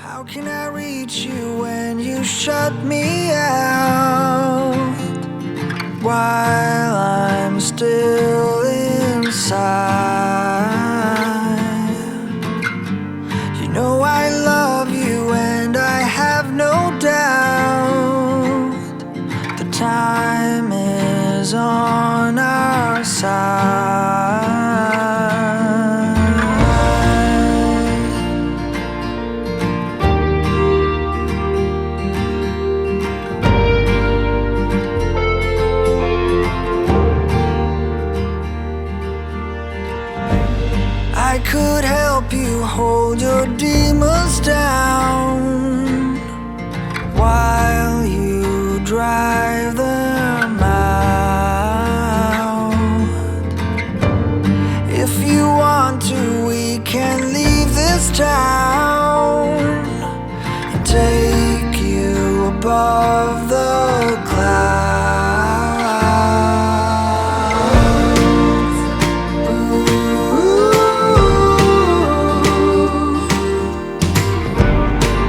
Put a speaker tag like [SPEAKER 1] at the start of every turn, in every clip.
[SPEAKER 1] How can I reach you when you shut me out while I'm still inside? You know I love you and I have no doubt the time is on our side. I could help you hold your demons down while you drive them out. If you want to, we can leave this town and take you above the clouds.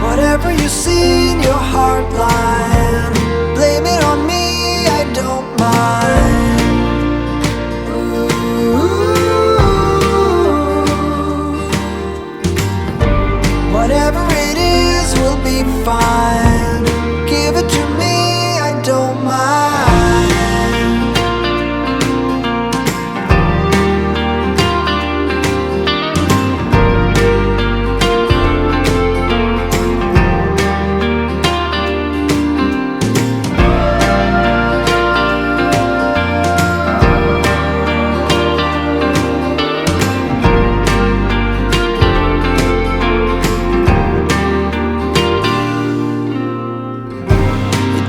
[SPEAKER 1] Whatever you see in your heart line, blame it on me, I don't mind. Whatever it is will be fine. Give it to me, I don't mind.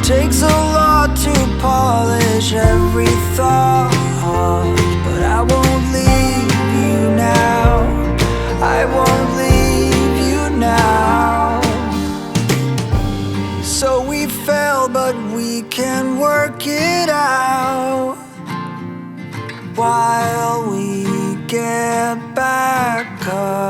[SPEAKER 1] Takes a lot to polish every thought, but I won't leave you now. I won't leave you now. So we fell, but we can work it out while we get back up.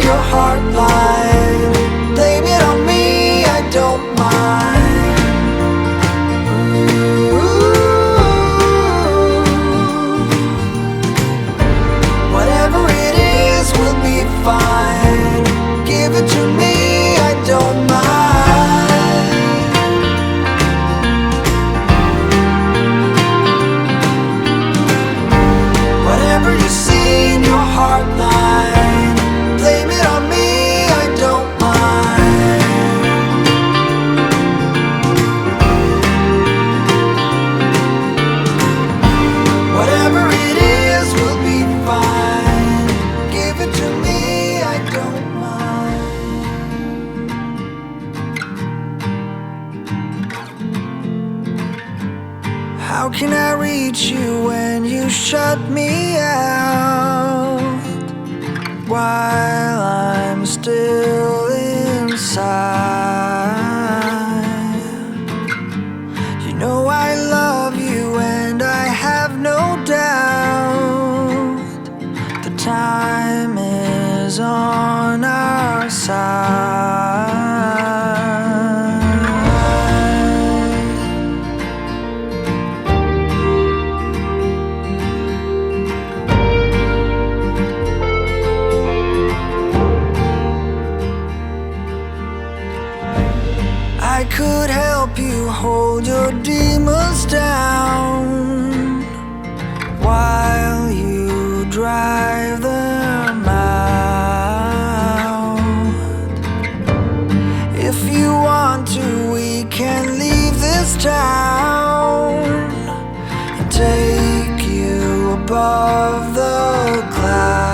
[SPEAKER 1] Your heart line, blame it on me, I don't mind. Whatever it is will be fine. Give it to me, I don't mind. Whatever you see in your heart line, blame it on me, I don't mind. Whatever it is will be fine. Give it to me, I don't mind. How can I reach you when you shut me out while I'm still inside? You know I love you and I have no doubt the time is on our side. I could help you hold your demons down while you drive them out. If you want to, we can leave this town and take you above the clouds.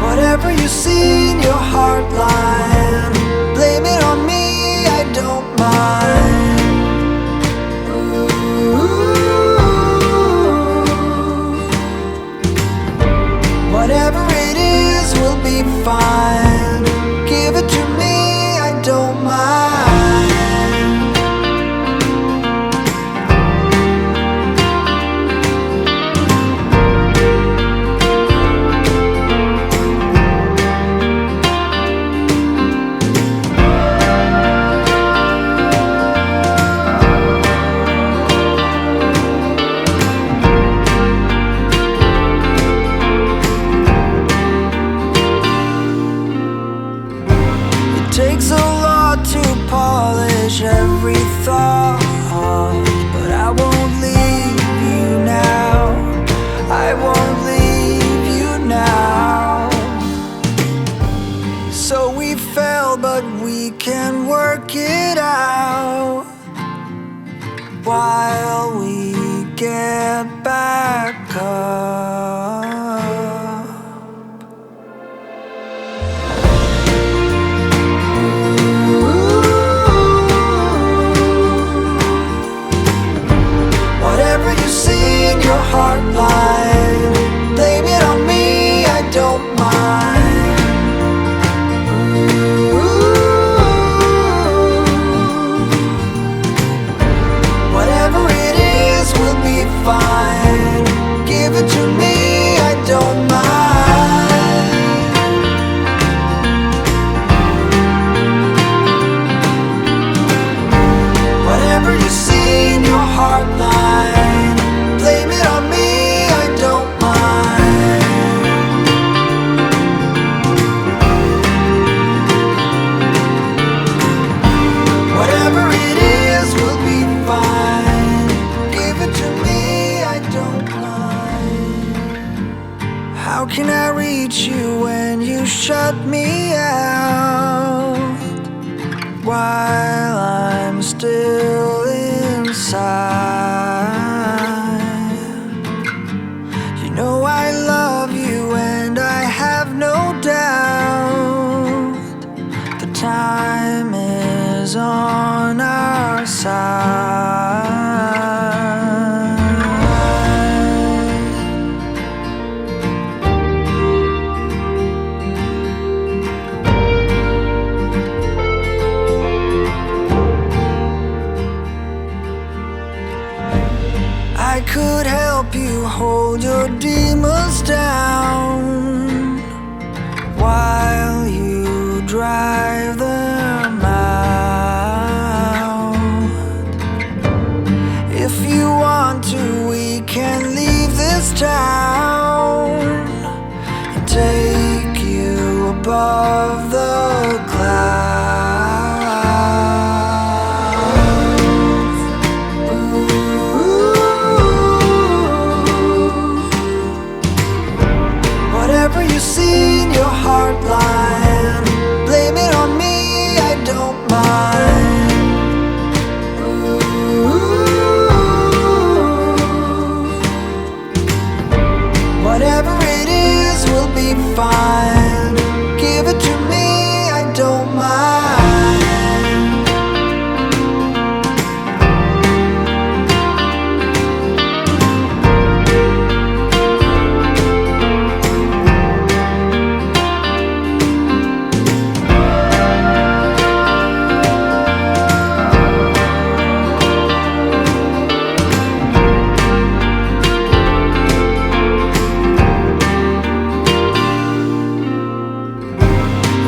[SPEAKER 1] Whatever you see in your heart line, blame it on me, I don't mind. get back up. Whatever you see in your heart line, blame it on me, I don't mind. Whatever it is will be fine. Give it to me, I don't mind. Whatever you see in your heart line, blame it on me, I don't mind. Whatever it is will be fine. Give it to me, I don't mind. How can I reach you when you shut me out? While I'm still inside, you know I love you and I have no doubt. The time is on our side. I could help you hold your demons down while you drive them out. If you want to, we can leave this town and take you above the clouds. Whatever you see in your heart line, blame it on me, I don't mind. Whatever it is will be fine. Give it to me, I don't mind.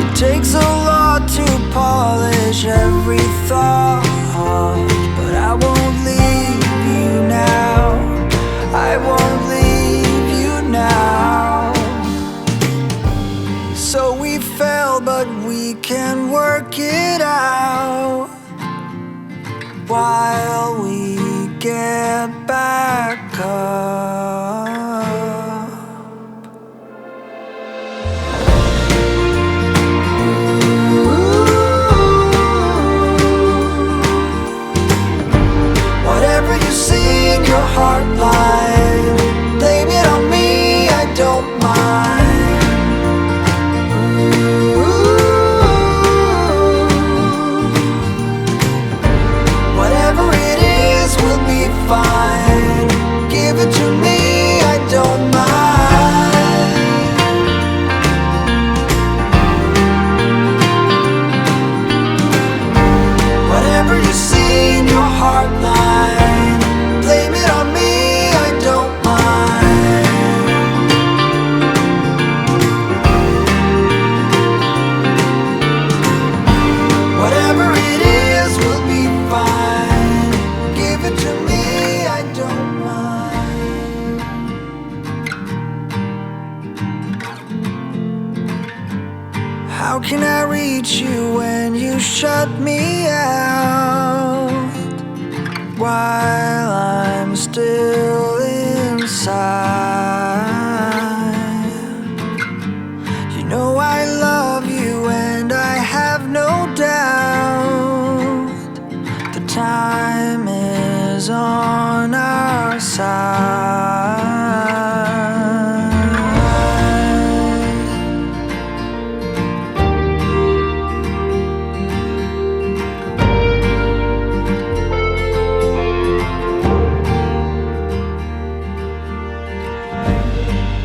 [SPEAKER 1] It takes a lot to polish every thought, but I won't leave you now. I won't leave you now. So we fell, but we can work it out while we get back up. Whatever you see in your heart line, blame it on me, I don't mind. Whatever it is will be fine. Give it to me, I don't mind. Whatever you see in your heart line, blame it on me, I don't mind. Whatever it is will be fine. Give it to me, I don't mind. How can I reach you when you shut me out? While I'm still inside, you know I love you and I have no doubt. The time is on our side.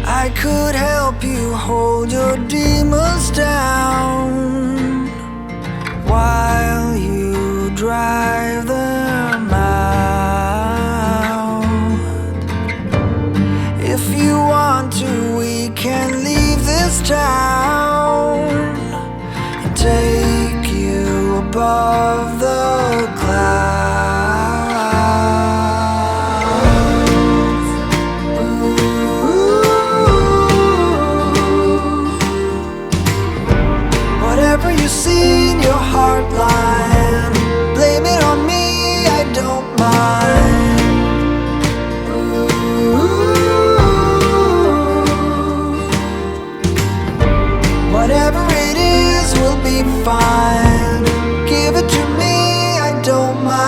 [SPEAKER 1] I could help you hold your demons down while you drive them out. If you want to, we can leave this town and take you above the clouds. Whatever you see in your heart line, blame it on me, I don't mind. Whatever it is, we'll be fine. Give it to me, I don't mind.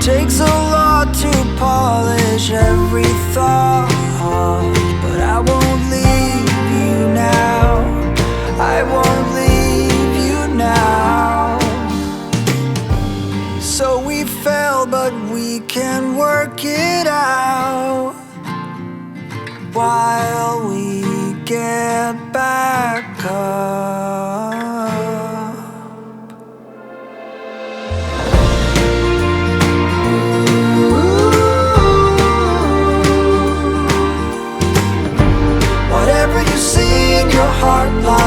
[SPEAKER 1] Takes a lot to polish every thought, but I won't leave you now. I won't leave you now. So we fell, but we can work it out while we get back up. Your heart lies